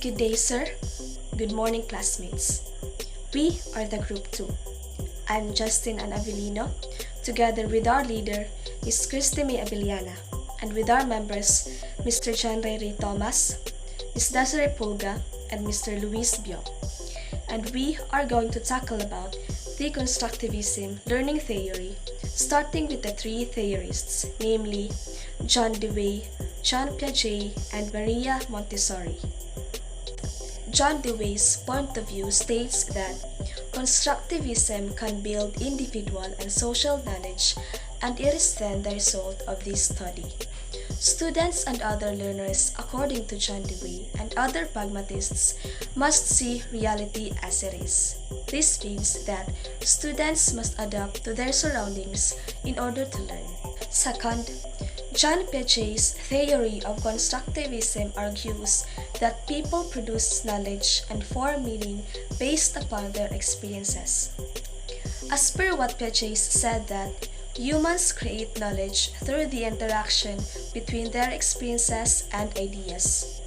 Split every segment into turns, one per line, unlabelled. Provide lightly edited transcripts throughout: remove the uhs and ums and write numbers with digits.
Good day, sir. Good morning, classmates. We are the Group 2. I'm Justin Anavilino, together with our leader, Ms. Christy May Abiliana, and with our members, Mr. John Ray Thomas, Ms. Desiree Pulga, and Mr. Luis Bio. And we are going to tackle about Constructivism learning theory, starting with the three theorists, namely John Dewey, John Piaget, and Maria Montessori. John Dewey's point of view states that constructivism can build individual and social knowledge, and it is then the result of this study. Students and other learners, according to John Dewey and other pragmatists, must see reality as it is. This means that students must adapt to their surroundings in order to learn. Second, John Piaget's theory of constructivism argues that people produce knowledge and form meaning based upon their experiences. As per what Piaget said that humans create knowledge through the interaction between their experiences and ideas.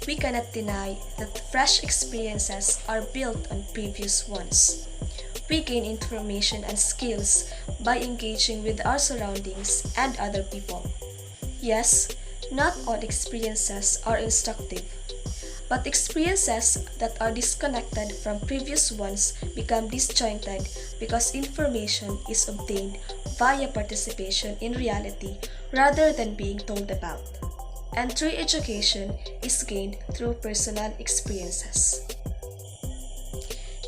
We cannot deny that fresh experiences are built on previous ones. We gain information and skills by engaging with our surroundings and other people. Yes, not all experiences are instructive, but experiences that are disconnected from previous ones become disjointed because information is obtained via participation in reality rather than being told about. And true education is gained through personal experiences.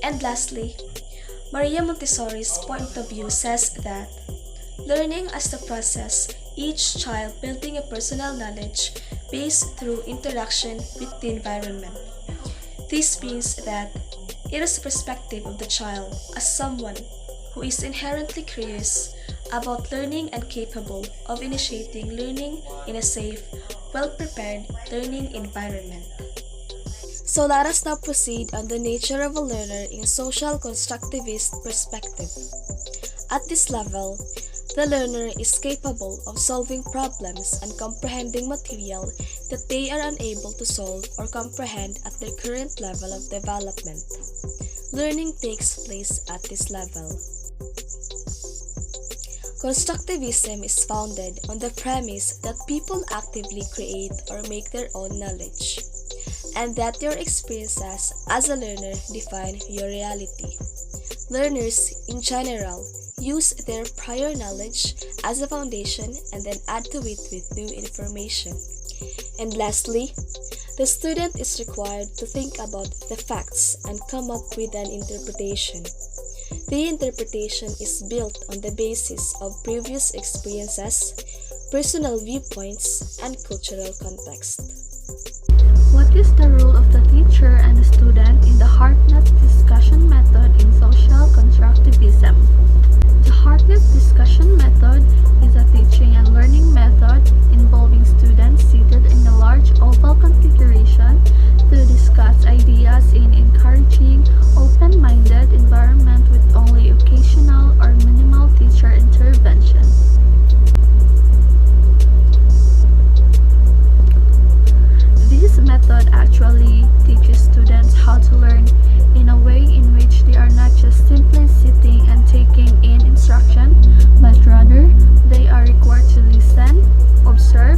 And lastly, Maria Montessori's point of view says that learning as the process, each child building a personal knowledge based through interaction with the environment. This means that it is the perspective of the child as someone who is inherently curious about learning and capable of initiating learning in a safe, well-prepared learning environment. So let us now proceed on the nature of a learner in social constructivist perspective. At this level, the learner is capable of solving problems and comprehending material that they are unable to solve or comprehend at their current level of development. Learning takes place at this level. Constructivism is founded on the premise that people actively create or make their own knowledge, and that your experiences as a learner define your reality. Learners, in general, use their prior knowledge as a foundation and then add to it with new information. And lastly, the student is required to think about the facts and come up with an interpretation. The interpretation is built on the basis of previous experiences, personal viewpoints, and cultural context.
What is the role of the teacher and the student in the Hartnett discussion method in social constructivism? The Hartnett discussion method is a teaching and learning method involving students seated in a large oval configuration to discuss ideas in encouraging, open-minded environment with only occasional or minimal teacher intervention. This method actually teaches students how to learn in a way in which they are not just simply sitting and taking in instruction, but rather they are required to listen, observe,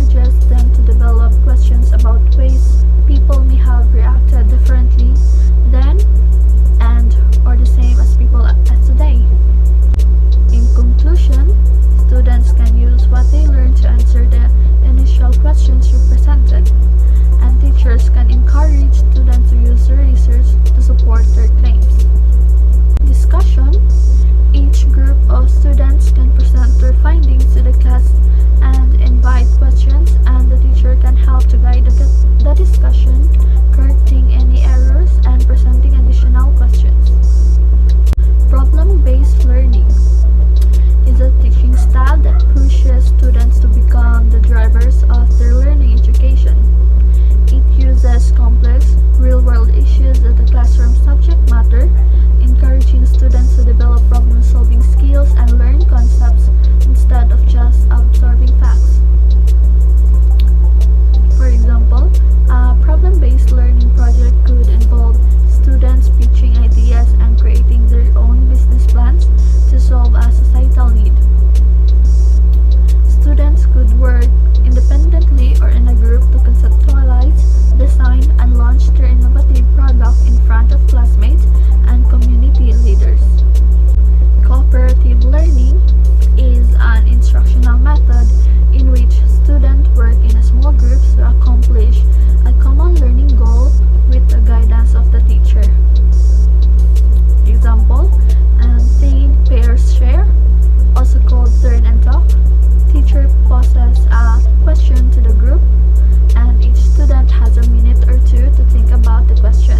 encourages them to develop questions about ways people may have reacted differently then and or the same as people as today. In conclusion, students can use what they learn to answer the initial questions you presented, and teachers can encourage students to use the research to support their claims. Discussion: each group of students can present their findings to the class and invite questions, and the teacher can help to guide the discussion, correcting any errors and presenting additional questions. Problem-based learning is a teaching style that pushes students to become the drivers of their learning education. It uses complex, real-world issues as the classroom subject matter, encouraging students to develop problem-solving skills and learn concepts instead of just absorbing facts. For example, a problem-based learning project could involve students pitching ideas and creating their own business plans to solve a societal need. Students could work independently or in a group to conceptualize, design, and launch their innovative product in front of classmates and community leaders. Cooperative learning is an instructional method in which students work in a small groups to accomplish a common learning goal with the guidance of the teacher. Example, think, pair, share, also called turn and talk. Teacher poses a question to the group, and each student has a minute or two to think about the question.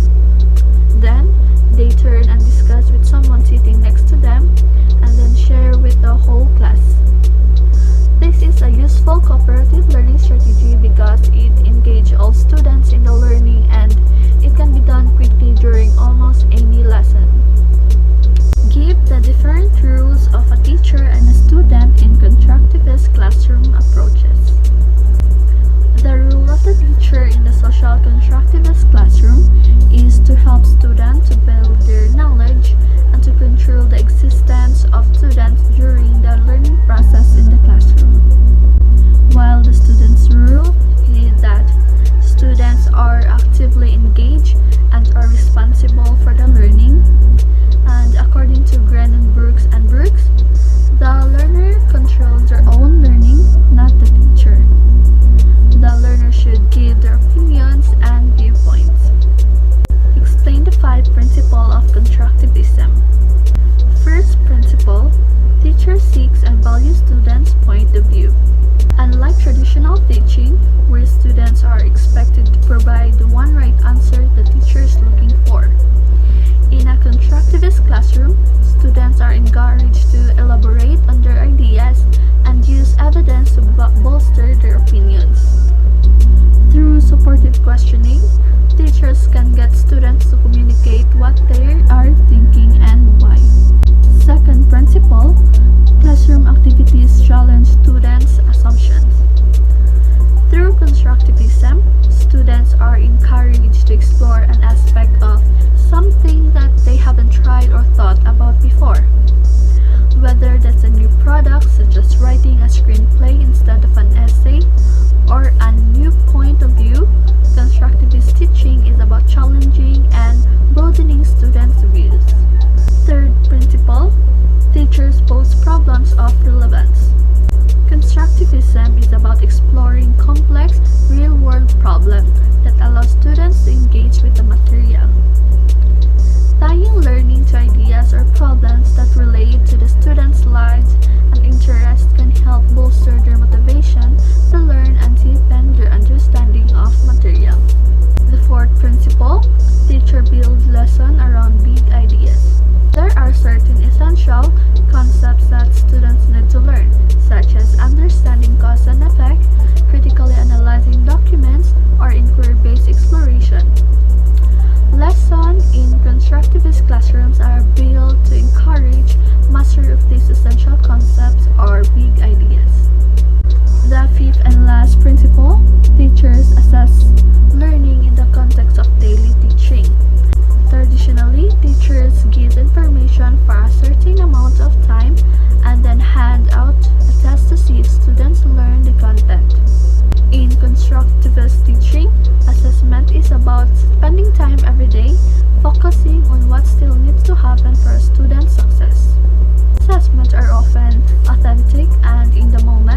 Then, they turn and discuss with someone sitting next to them, and then share with the whole class. This is a useful cooperative learning strategy because it engages all students in the learning, and it can be done quickly during almost any lesson. Give the different roles of a teacher and a student in constructivist classroom approaches. The role of the teacher in the social constructivist classroom is to help students to build their knowledge and to control the existence of students during the learning process in the classroom. While the student's role is that students are actively engaged and are responsible for the learning, and according to Gren and Brooks, the learner controls their own learning, not the teacher. The learner should give their opinions and viewpoints. Explain the 5 principles of constructivism. First principle: teacher seeks and values students' point of view. Unlike traditional teaching, where students are expected to provide the one right answer the teacher is looking for, in a constructivist classroom, students are encouraged to elaborate on their ideas and use evidence to bolster their opinions. Through supportive questioning, teachers can get students to communicate what they are thinking and why. Second principle: classroom activities challenge students' assumptions. Through constructivism, students are encouraged to explore an aspect of something that they haven't tried or thought about before. Whether that's a new product such as writing a screenplay instead of an essay, or a new point of view, constructivist teaching is about challenging and broadening students' views. Third principle: teachers pose problems of relevance. Constructivism is about exploring complex, real-world problems that allow students to engage with the material. Tying learning to ideas or problems that relate to the students' lives and interests can help bolster their motivation to learn and deepen their understanding of material. The fourth principle: teacher builds lesson around big ideas. There are certain essential concepts that students need to learn, such as understanding cause and effect, critically analyzing documents, or inquiry-based exploration. Lessons in constructivist classrooms are built to encourage mastery of these essential concepts or big ideas. The fifth and last principle: teachers assess learning in the context of daily teaching. Traditionally, teachers give information for a certain amount of time and then hand out a test to see if students learn the content. about spending time every day focusing on what still needs to happen for a student's success. Assessments are often authentic and in the moment.